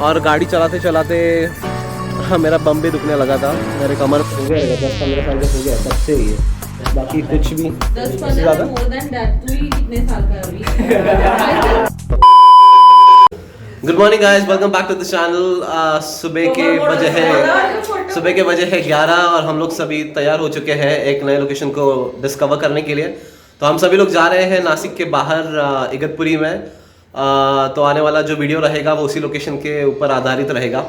और गाड़ी चलाते चलाते मेरा बम भी दुखने लगा था, मेरे कमर हो गया 10-15 साल का हो गया तब से ही है, बाकी कुछ भी 10-15 ज़्यादा। तू ही कितने साल का अभी? Good morning guys, welcome back to the channel. सुबह के बजे है 11 और हम लोग सभी तैयार हो चुके हैं एक नए लोकेशन को डिस्कवर करने के लिए। तो हम सभी लोग जा रहे हैं नासिक के बाहर इगतपुरी में। तो आने वाला जो वीडियो रहेगा वो उसी लोकेशन के ऊपर आधारित रहेगा।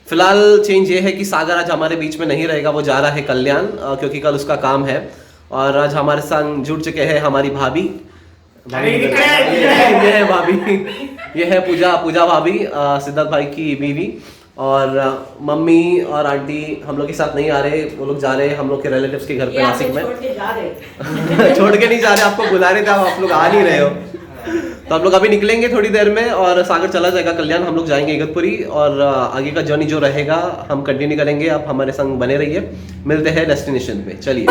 फिलहाल चेंज ये है कि सागर आज हमारे बीच में नहीं रहेगा, वो जा रहा है कल्याण क्योंकि कल उसका काम है। और आज हमारे संग जुड़ चुके हैं हमारी भाभी, ये है भाभी, ये है पूजा भाभी, सिद्धार्थ भाई की बीवी। और मम्मी और आंटी हम लोग के साथ नहीं आ रहे, वो लोग जा रहे हैं हम लोग के रिलेटिव्स के घर पे नासिक में। छोड़ के नहीं जा रहे, आपको बुला रहे थे, आप लोग आ नहीं रहे हो। तो आप लोग अभी निकलेंगे थोड़ी देर में और सागर चला जाएगा कल्याण, हम लोग जाएंगे इगतपुरी और आगे का जर्नी जो रहेगा हम कंटिन्यू करेंगे। आप हमारे संग बने रहिए, मिलते हैं डेस्टिनेशन पे, चलिए।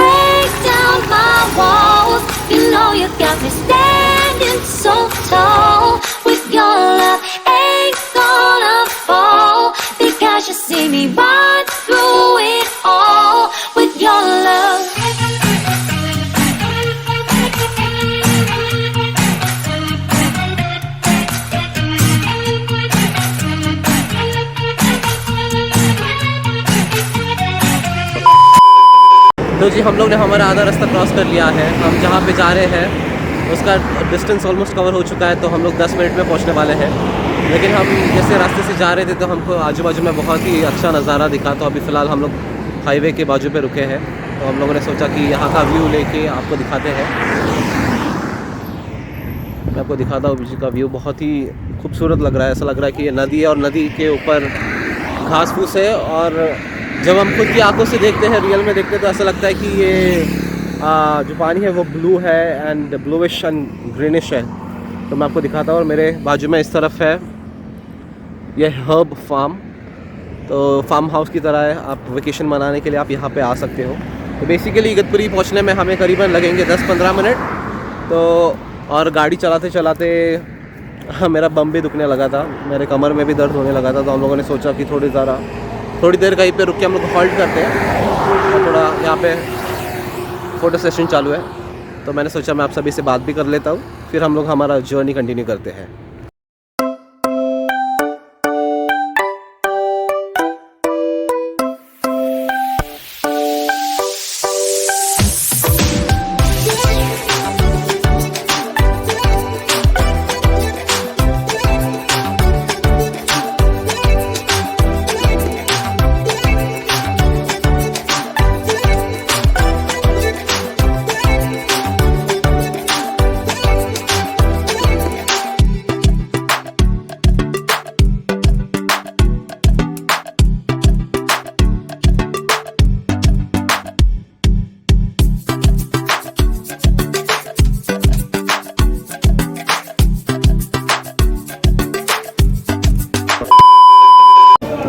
तो जी हम लोग ने हमारा आधा रास्ता क्रॉस कर लिया है। हम जहाँ पे जा रहे हैं उसका डिस्टेंस ऑलमोस्ट कवर हो चुका है, तो हम लोग 10 मिनट में पहुँचने वाले हैं। लेकिन हम जैसे रास्ते से जा रहे थे तो हमको आजू बाजू में बहुत ही अच्छा नज़ारा दिखा। तो अभी फ़िलहाल हम लोग हाईवे के बाजू पे रुके हैं, तो हम लोगों ने सोचा कि यहाँ का व्यू लेके आपको दिखाते हैं। मैं आपको दिखाता हूँ, बीच का व्यू बहुत ही खूबसूरत लग रहा है। ऐसा लग रहा है कि ये नदी है और नदी के ऊपर घास फूस है। और जब हम खुद की आंखों से देखते हैं, रियल में देखते हैं, तो ऐसा लगता है कि ये जो पानी है वो ब्लू है एंड ब्लूइश एंड ग्रीनिश है। तो मैं आपको दिखाता हूँ। और मेरे बाजू में इस तरफ है ये हर्ब फार्म, तो फार्म हाउस की तरह है। आप वेकेशन मनाने के लिए आप यहाँ पे आ सकते हो। तो बेसिकली इगतपुरी पहुँचने में हमें करीबन लगेंगे 10-15 मिनट। तो और गाड़ी चलाते चलाते मेरा बम भी दुखने लगा था, मेरे कमर में भी दर्द होने लगा था। तो हम लोगों ने सोचा कि थोड़ी देर कहीं पे रुक के हम लोग हॉल्ट करते हैं और थोड़ा यहाँ पे फ़ोटो सेशन चालू है। तो मैंने सोचा मैं आप सभी से बात भी कर लेता हूँ, फिर हम लोग हमारा जर्नी कंटिन्यू करते हैं।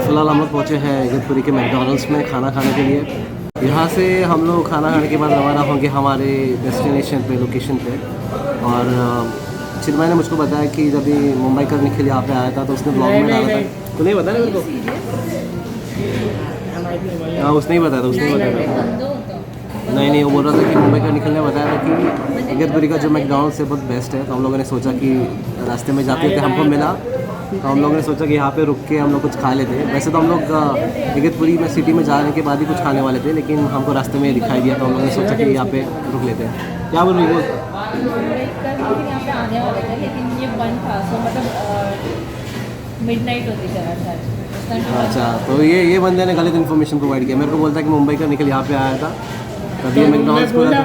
फिलहाल हम लोग पहुँचे हैं इगतपुरी के मैकडॉनल्ड्स में खाना खाने के लिए। यहाँ से हम लोग खाना खाने के बाद रवाना होंगे हमारे डेस्टिनेशन पे, लोकेशन पे। और चिन्मय ने मुझको बताया कि जब भी मुंबई करने के लिए यहाँ पे आया था तो उसने ब्लॉग में डाला था। तो नहीं बताया मेरे को? हाँ, उसने ही बताया था, नहीं, वो बोल रहा था कि मुंबई का निकलने बताया था कि इगतपुरी का जो मैकडॉनल्ड्स है बहुत बेस्ट है। तो हम लोगों ने सोचा कि रास्ते में जाते थे हमको मिला, तो हम लोगों ने सोचा कि यहाँ पे रुक के हम लोग कुछ खा लेते हैं। वैसे तो हम लोग इगतपुरी में सिटी में जाने के बाद ही कुछ खाने वाले थे, लेकिन हमको रास्ते में दिखाई दिया तो हम लोगों ने सोचा कि यहाँ पे रुक लेते हैं। क्या बोल रही हो? यहाँ पे आने वाले थे लेकिन ये बंद था, सो मतलब मिडनाइट होती चला था। अच्छा, तो ये बंदे ने गलत इन्फॉर्मेशन प्रोवाइड किया। मेरे को बोलता है कि मुंबई का निकल यहाँ पे आया था, तभी मैकडॉनल्ड्स बोला।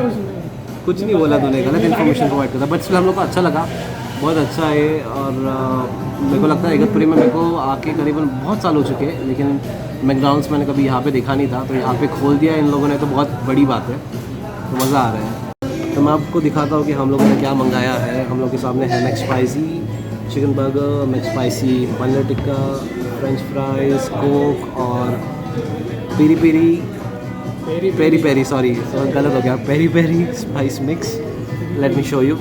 कुछ नहीं बोला तूने, गलत इन्फॉर्मेशन प्रोवाइड किया था। बट स्टिल हम लोग को अच्छा लगा, बहुत अच्छा है। और मेरे को लगता है इगतपुरी में मेरे को आके करीबन बहुत साल हो चुके हैं, लेकिन मैकडॉनल्ड्स मैंने कभी यहाँ पे देखा नहीं था। तो यहाँ पे खोल दिया इन लोगों ने, तो बहुत बड़ी बात है, तो मज़ा आ रहा है। तो मैं आपको दिखाता हूँ कि हम लोगों ने क्या मंगाया है। हम लोग के सामने है McSpicy chicken burger, McSpicy paneer tikka, French fries, Coke और पेरी पेरी सॉरी गलत हो गया, peri peri spice mix. Let me show you.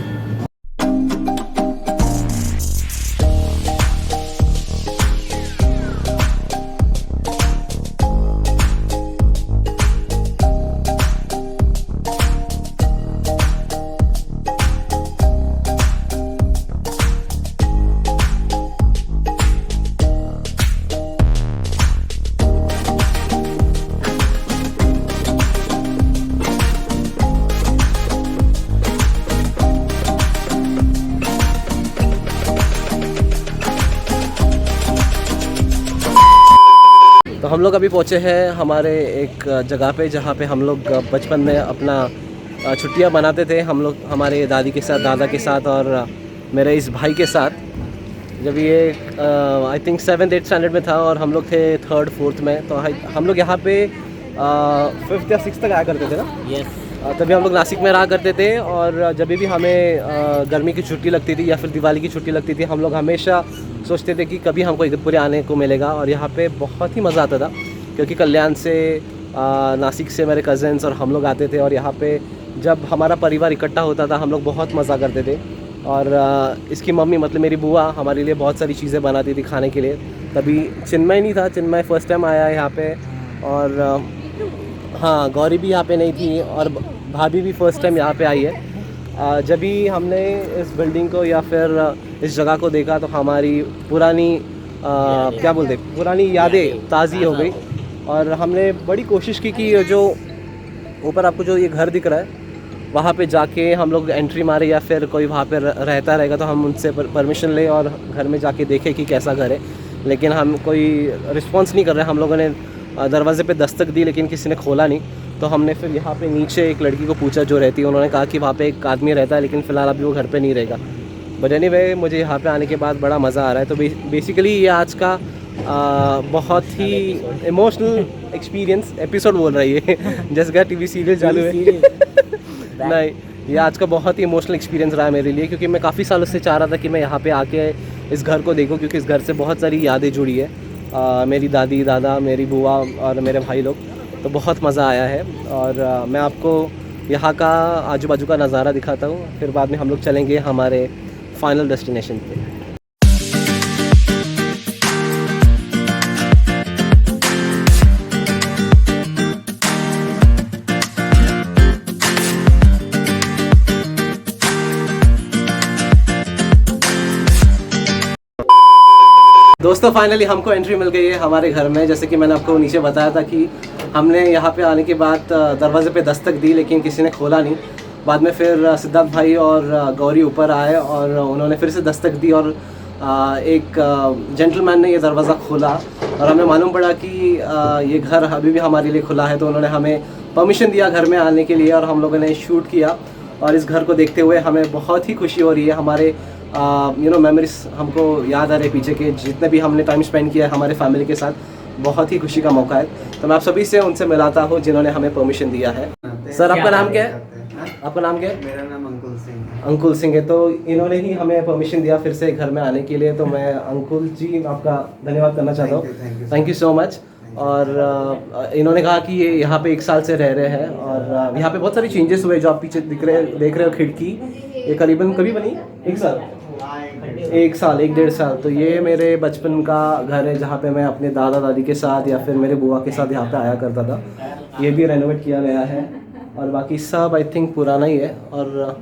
हम लोग अभी पहुँचे हैं हमारे एक जगह पे जहाँ पे हम लोग बचपन में अपना छुट्टियाँ मनाते थे, हम लोग हमारे दादी के साथ, दादा के साथ और मेरे इस भाई के साथ। जब ये आई थिंक 7th-8th स्टैंडर्ड में था और हम लोग थे 3rd 4th में, तो हम लोग यहाँ पे 5th या 6th तक आया करते थे ना। यस। तभी हम लोग नासिक में रहा करते थे और जब भी हमें गर्मी की छुट्टी लगती थी या फिर दिवाली की छुट्टी लगती थी, हम लोग हमेशा सोचते थे कि कभी हमको इगतपुरी आने को मिलेगा। और यहाँ पे बहुत ही मज़ा आता था क्योंकि कल्याण से नासिक से मेरे कज़न्स और हम लोग आते थे और यहाँ पे जब हमारा परिवार इकट्ठा होता था हम लोग बहुत मज़ा करते थे। और इसकी मम्मी मतलब मेरी बुआ हमारे लिए बहुत सारी चीज़ें बनाती थी खाने के लिए। तभी चिन्मय नहीं था, चिन्मय फ़र्स्ट टाइम आया है यहाँ पे। और हाँ, गौरी भी यहाँ पे नहीं थी और भाभी भी फ़र्स्ट टाइम यहाँ पे आई है। जब भी हमने इस बिल्डिंग को या फिर इस जगह को देखा तो हमारी पुरानी क्या बोलते पुरानी यादें ताज़ी हो गई। और हमने बड़ी कोशिश की कि जो ऊपर आपको जो ये घर दिख रहा है वहाँ पे जाके हम लोग एंट्री मारे या फिर कोई वहाँ पे रहता रहेगा तो हम उनसे परमिशन लें और घर में जाके देखें कि कैसा घर है। लेकिन हम कोई रिस्पॉन्स नहीं कर रहे। हम लोगों ने दरवाज़े पे दस्तक दी लेकिन किसी ने खोला नहीं। तो हमने फिर यहाँ पे नीचे एक लड़की को पूछा जो रहती है, उन्होंने कहा कि वहाँ पे एक आदमी रहता है लेकिन फ़िलहाल अभी वो घर पे नहीं रहेगा। बट एनीवे मुझे यहाँ पे आने के बाद बड़ा मज़ा आ रहा है। तो बेसिकली ये आज का बहुत ही इमोशनल एक्सपीरियंस एपिसोड बोल रही है जैसे कि टीवी सीरियल चालू है नहीं, ये आज का बहुत ही इमोशनल एक्सपीरियंस रहा है मेरे लिए क्योंकि मैं काफ़ी सालों से चाह रहा था कि मैं यहाँ पे आके इस घर को देखूँ क्योंकि इस घर से बहुत सारी यादें जुड़ी है। मेरी दादी, दादा, मेरी बुआ और मेरे भाई लोग, तो बहुत मज़ा आया है। और मैं आपको यहाँ का आजू बाजू का नज़ारा दिखाता हूँ, फिर बाद में हम लोग चलेंगे हमारे फाइनल डेस्टिनेशन पे। दोस्तों फाइनली हमको एंट्री मिल गई है हमारे घर में। जैसे कि मैंने आपको नीचे बताया था कि हमने यहाँ पे आने के बाद दरवाजे पे दस्तक दी लेकिन किसी ने खोला नहीं। बाद में फिर सिद्धार्थ भाई और गौरी ऊपर आए और उन्होंने फिर से दस्तक दी और एक जेंटलमैन ने ये दरवाज़ा खोला और हमें मालूम पड़ा कि ये घर अभी भी हमारे लिए खुला है। तो उन्होंने हमें परमिशन दिया घर में आने के लिए और हम लोगों ने शूट किया। और इस घर को देखते हुए हमें बहुत ही खुशी हो रही है। हमारे मेमोरीज हमको याद आ रहे पीछे के, जितने भी हमने टाइम स्पेंड किया है हमारे फैमिली के साथ, बहुत ही खुशी का मौका है। तो मैं आप सभी से उनसे मिलाता हूँ जिन्होंने हमें परमिशन दिया है। सर आपका नाम क्या है? आपका नाम क्या है? मेरा नाम अंकुल सिंह है। अंकुल सिंह है। तो इन्होंने ही हमें परमिशन दिया फिर से घर में आने के लिए। तो मैं अंकुल जी आपका धन्यवाद करना चाहता हूँ। Thank you so much. और इन्होंने कहा कि ये यहाँ पे 1 साल से रह रहे हैं और यहाँ पे बहुत सारी चेंजेस हुए जो आप पीछे देख रहे हो खिड़की, ये करीबन कभी बनी 1 साल 1-1.5 साल। तो ये मेरे बचपन का घर है जहाँ पे मैं अपने दादा दादी के साथ या फिर मेरे बुआ के साथ यहाँ पे आया करता था। ये भी रेनोवेट किया गया है और बाकी सब आई थिंक पुराना ही है। और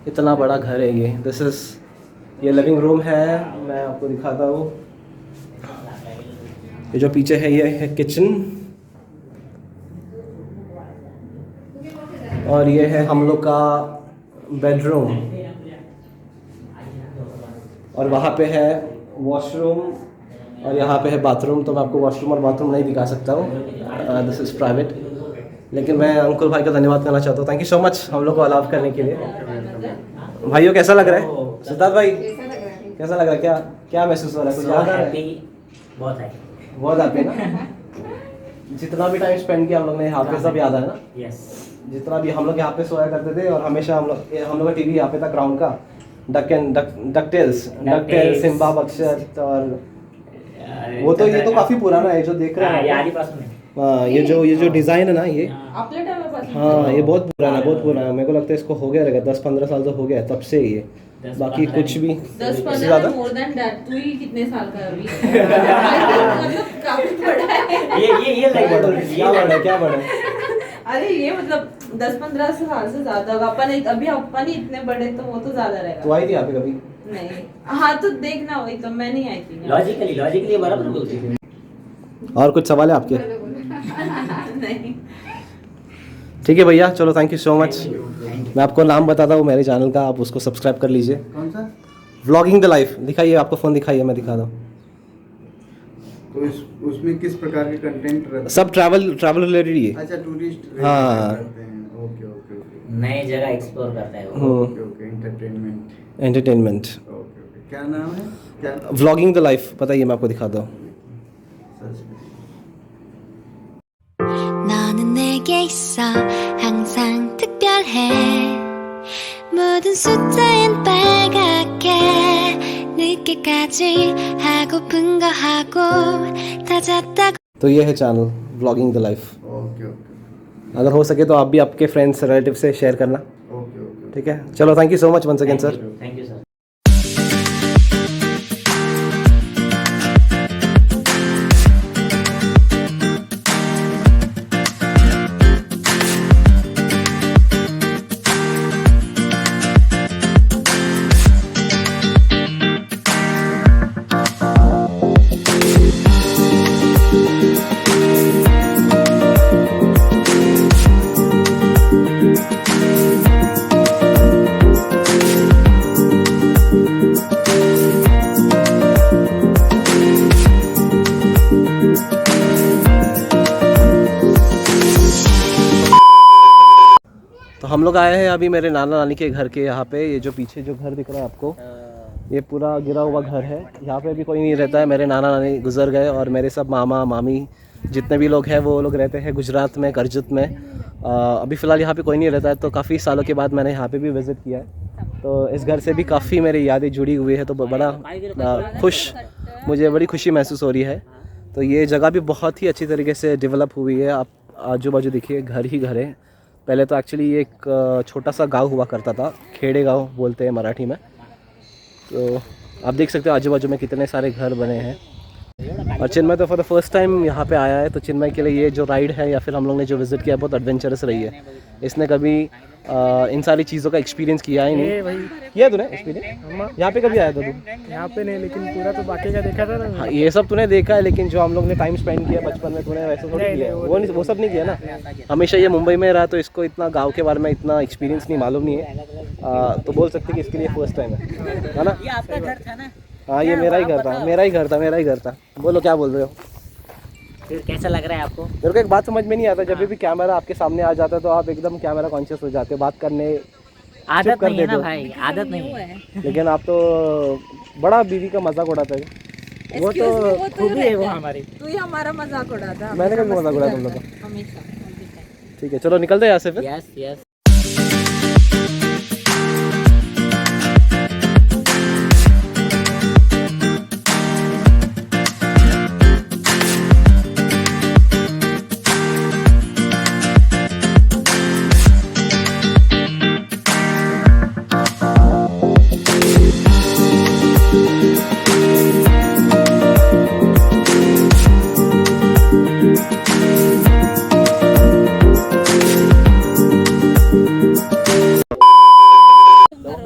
इतना बड़ा घर है ये। दिस इज़ ये लिविंग रूम है, मैं आपको दिखाता हूँ। ये जो पीछे है ये है किचन और ये है हम लोग का बेडरूम और वहाँ पे है वॉशरूम और यहाँ पे है बाथरूम। तो मैं आपको वॉशरूम और बाथरूम नहीं दिखा सकता हूँ, दिस इज़ प्राइवेट। लेकिन मैं अंकुल भाई का धन्यवाद करना चाहता हूँ। थैंक यू सो मच हम लोग को अलाउ करने के लिए। भाइयों कैसा लग रहा है? सिद्धार्थ भाई कैसा लग रहा है? क्या क्या महसूस हो रहा है? कुछ याद आ रहा है? बहुत हैप्पी ना। जितना भी टाइम स्पेंड किया हम लोग ने यहाँ पे सब याद है ना। यस। जितना भी हम लोग यहाँ पे सोया करते थे और हमेशा हम लोग का टीवी यहाँ पे था क्राउन का, डकटेल्स, सिम्बा बख्शर। और वो तो ये तो काफी पुराना है जो देख रहे हैं। हाँ, ये जो डिजाइन है ना ये, हाँ ये बहुत पुराना है। मेरे को लगता है इसको हो गया रहेगा 10-15 साल तो हो गया तब से ही है। बाकी कुछ भी 10-15 मोर देन दैट। तू ही कितने साल का है अभी? मतलब काफी बड़ा है। ये क्या बड़ा है? अरे ये मतलब 10-15 साल से ज्यादा। अपन ही इतने बड़े, तो वो तो ज्यादा रहेगा। तो आई थी यहाँ पे कभी? नहीं। हाँ तो देखना, वही तो मैं नहीं आई थी। लॉजिकली बराबर बोलती है। और कुछ सवाल है आपके? नहीं। ठीक है भैया, चलो थैंक यू सो मच। मैं आपको नाम बताता हूँ मेरे चैनल का, आप उसको सब्सक्राइब कर लीजिए। कौन सा? Vlogging the life. दिखाइए, आपको फ़ोन दिखाइए, मैं दिखा दूँ। तो उसमें किस प्रकार के कंटेंट रहते सब ट्रैवल रिलेटेड ही है। अच्छा टूरिस्ट हाँ। करते हैं। ओके ओके ओके नई जगह एक्सप्लोर करता है वो। Okay okay entertainment. Entertainment, okay okay क्या नाम है क्या व्लॉगिंग द लाइफ, बताइए मैं आपको दिखाता हूँ। सर्च करिए। 너는 내게 있어 항상 특별해 모든 숫자엔 빨갛게 늦게까지 하고픈 거 하고 다 잤다고 तो ये है channel vlogging the life. Okay okay अगर हो सके तो आप भी आपके फ्रेंड्स रिलेटिव से शेयर करना, ओके ओके ठीक है। चलो thank you so much once again sir. Thank you sir. तो हम लोग आए हैं अभी मेरे नाना नानी के घर के यहाँ पे। ये जो पीछे जो घर दिख रहा है आपको, ये पूरा गिरा हुआ घर है। यहाँ पे भी कोई नहीं रहता है, मेरे नाना नानी गुजर गए और मेरे सब मामा मामी जितने भी लोग हैं वो लोग रहते हैं गुजरात में, करजत में। अभी फ़िलहाल यहाँ पे कोई नहीं रहता है, तो काफ़ी सालों के बाद मैंने यहाँ पे भी विज़िट किया है। तो इस घर से भी काफ़ी मेरी यादें जुड़ी हुई है, तो बड़ा मुझे बड़ी खुशी महसूस हो रही है। तो ये जगह भी बहुत ही अच्छी तरीके से डेवलप हुई है। आप आजू बाजू देखिए, घर ही घर है। पहले तो एक्चुअली ये एक छोटा सा गांव हुआ करता था, खेड़े गांव बोलते हैं मराठी में। तो आप देख सकते हो आजू बाजू में कितने सारे घर बने हैं। और चिन्मय तो फॉर द फर्स्ट टाइम यहाँ पे आया है, तो चिन्मय के लिए ये जो राइड है या फिर हम लोग ने जो विज़िट किया बहुत एडवेंचरस रही है। इसने कभी इन सारी चीज़ों का एक्सपीरियंस किया ही नहीं। किया तूने एक्सपीरियंस? यहाँ पे कभी आया था तू? यहाँ पे नहीं, लेकिन पूरा तो बाकी का देखा था ना। हाँ, ये सब तूने देखा है, लेकिन जो हम लोग ने टाइम स्पेंड किया बचपन में तूने वैसे थोड़ी किया, वो सब नहीं किया ना। हमेशा ये मुंबई में रहा, तो इसको इतना गांव के बारे में इतना एक्सपीरियंस नहीं मालूम नहीं है। तो बोल सकते कि इसके लिए फर्स्ट टाइम है ना। ये आपका घर था ना? हाँ, ये मेरा ही घर था। बोलो क्या बोल रहे हो? फिर कैसा लग रहा है आपको? मेरे को एक बात समझ में नहीं आता, जब भी कैमरा आपके सामने आ जाता है तो आप एकदम कैमरा कॉन्शियस हो जाते हो, बात करने आदत कर नहीं है देते ना हो। भाई, आदत नहीं है। लेकिन आप तो बड़ा बीवी का मजाक उड़ाते हो। वो तो खूबी है वो हमारी। तू ही हमारा मजाक उड़ाता। मैंने कभी मजाक उड़ाया तुम लोग का? हमेशा। ठीक है, चलो निकलते हैं यहाँ से फिर। Yes yes.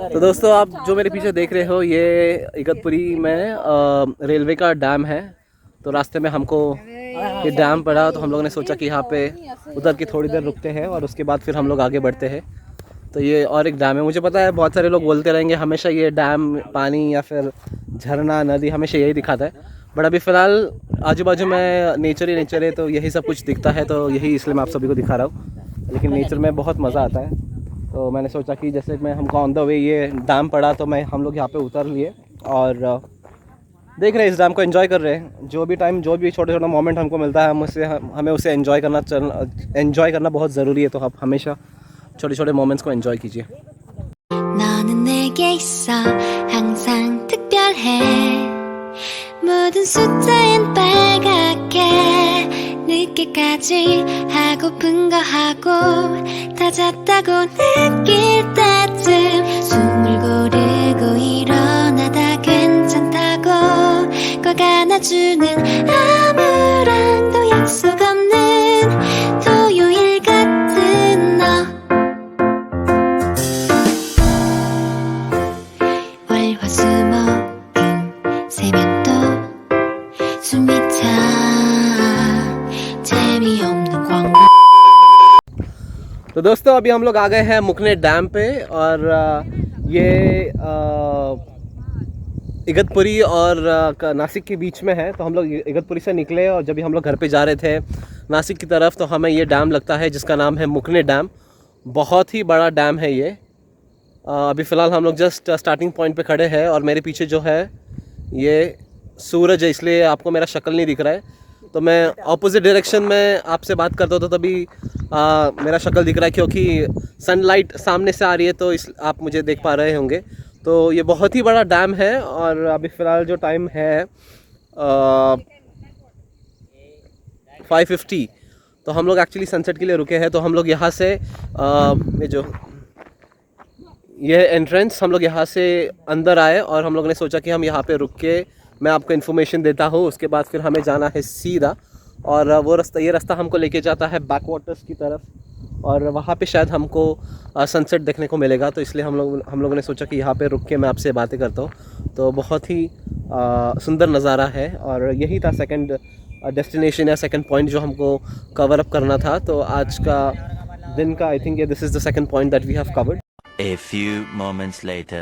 तो दोस्तों, आप जो मेरे पीछे देख रहे हो, ये इगतपुरी में रेलवे का डैम है। तो रास्ते में हमको ये डैम पड़ा, तो हम लोगों ने सोचा कि यहाँ पे उतर के थोड़ी देर रुकते हैं और उसके बाद फिर हम लोग आगे बढ़ते हैं। तो ये और एक डैम है। मुझे पता है बहुत सारे लोग बोलते रहेंगे हमेशा ये डैम पानी या फिर झरना नदी हमेशा यही दिखाता है, बट अभी फ़िलहाल आजू बाजू में नेचर ही नेचर है, तो यही सब कुछ दिखता है। तो यही इसलिए मैं आप सभी को दिखा रहा हूँ। लेकिन नेचर में बहुत मज़ा आता है, तो मैंने सोचा कि जैसे मैं हमको ऑन द वे ये डैम पड़ा, तो हम लोग यहाँ पे उतर लिए और देख रहे हैं, इस डैम को एंजॉय कर रहे हैं। जो भी छोटा छोटा मोमेंट हमको मिलता है, हमें उसे एंजॉय करना बहुत ज़रूरी है। तो आप हमेशा छोटे छोटे मोमेंट्स को एंजॉय कीजिए। 너는 내게 있어 항상 특별해 모든 숫자엔 빨갛게 늦게까지 하고픈 거 하고 다 잤다고 느낄 때쯤 숨을 고르고 일어나다 괜찮다고 꼭 안아주는 아무랑도 약속 없는 토요일 같은 너 월화수목금 새벽도 숨이 차 재미없는 광고 तो दोस्तों, अभी हम लोग आ गए हैं मुकने डैम पे और ये इगतपुरी और नासिक के बीच में है। तो हम लोग इगतपुरी से निकले और जब हम लोग घर पे जा रहे थे नासिक की तरफ तो हमें ये डैम लगता है जिसका नाम है मुकने डैम। बहुत ही बड़ा डैम है ये। अभी फ़िलहाल हम लोग जस्ट स्टार्टिंग पॉइंट पे खड़े हैं और मेरे पीछे जो है ये सूरज है, इसलिए आपको मेरा शक्ल नहीं दिख रहा है। तो मैं ऑपोजिट डायरेक्शन में आपसे बात करता हूँ तो तभी मेरा शक्ल दिख रहा है, क्योंकि सनलाइट सामने से आ रही है तो इस आप मुझे देख पा रहे होंगे। तो ये बहुत ही बड़ा डैम है और अभी फ़िलहाल जो टाइम है 5:50। तो हम लोग एक्चुअली सनसेट के लिए रुके हैं। तो हम लोग यहाँ से ये एंट्रेंस हम लोग यहाँ से अंदर आए और हम लोग ने सोचा कि हम यहाँ पे रुक के मैं आपको इन्फॉर्मेशन देता हूँ। उसके बाद फिर हमें जाना है सीधा और ये रास्ता हमको लेके जाता है बैक वाटर्स की तरफ और वहाँ पे शायद हमको सनसेट देखने को मिलेगा। तो इसलिए हम लोगों ने सोचा कि यहाँ पे रुक के मैं आपसे बातें करता हूँ। तो बहुत ही सुंदर नज़ारा है और यही था सेकंड डेस्टिनेशन या सेकंड पॉइंट जो हमको कवर अप करना था। तो आज का दिन का I think this is the second point that we have covered. A few moments later.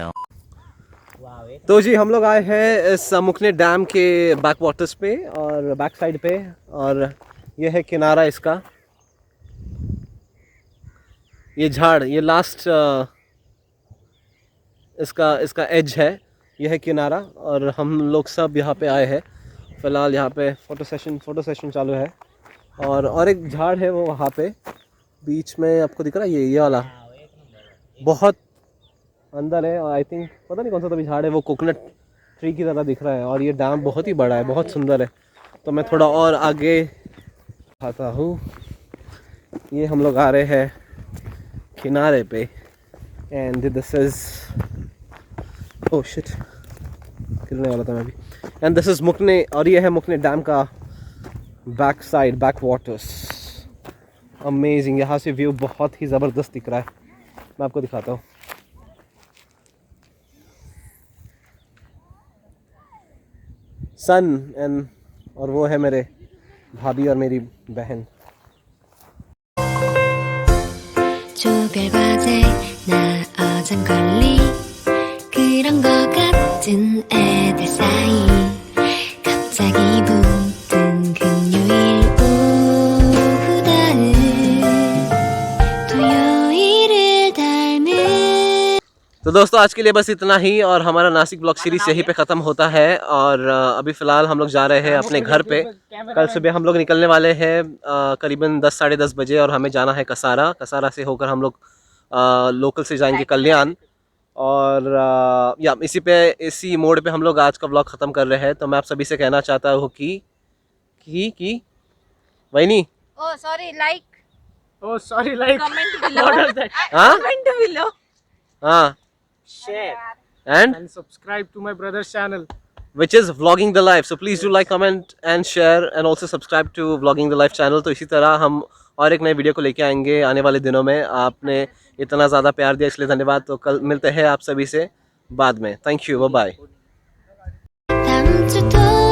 तो जी हम लोग आए हैं इस मुकने डैम के बैक वाटर्स पे और बैक साइड पे और ये है किनारा इसका। ये झाड़ ये लास्ट इसका एज है, ये है किनारा और हम लोग सब यहाँ पे आए हैं। फ़िलहाल यहाँ पे फ़ोटो सेशन चालू है और एक झाड़ है वो वहाँ पे बीच में आपको दिख रहा है ये वाला बहुत अंदर है और आई थिंक पता नहीं कौन सा तो भी झाड़ है, वो कोकोनट ट्री की तरह दिख रहा है और ये डैम बहुत ही बड़ा है, बहुत सुंदर है। तो मैं थोड़ा और आगे आता हूँ। ये हम लोग आ रहे हैं किनारे पे and this is oh shit गिरने वाला था मैं भी। एंड दिस इज़ मुकने और ये है मुकने डैम का back side back waters. Amazing, यहाँ से व्यू बहुत ही ज़बरदस्त दिख रहा है। मैं आपको दिखाता हूँ। सन और वो है मेरे भाभी और मेरी बहन। 조별과제 나 어장걸리 그런 거 같은 애들 사이 갑자기 붙은 금요일 오후다은 토요일을 닮은। तो दोस्तों आज के लिए बस इतना ही और हमारा नासिक ब्लॉग सीरीज यहीं पे ख़त्म होता है और अभी फ़िलहाल हम लोग जा रहे हैं अपने घर पे। कल सुबह हम लोग निकलने वाले हैं करीबन 10 साढ़े 10 बजे और हमें जाना है कसारा से होकर हम लोग लोकल से जाएंगे कल्याण और या इसी मोड पे हम लोग आज का ब्लॉग ख़त्म कर रहे हैं। तो मैं आप सभी से कहना चाहता हूँ कि वही Oh, sorry, like, Oh, sorry, like. comment below. What does that? हाँ Comment below. हाँ Share. And subscribe to my brother's channel. which is Vlogging the Life. So please do like, comment and share and also subscribe to Vlogging the Life channel. तो इसी तरह हम और एक नए video को लेके आएंगे आने वाले दिनों में। आपने इतना ज़्यादा प्यार दिया इसलिए धन्यवाद। तो कल मिलते हैं आप सभी से बाद में। Thank you, bye bye. 다음 주 토요일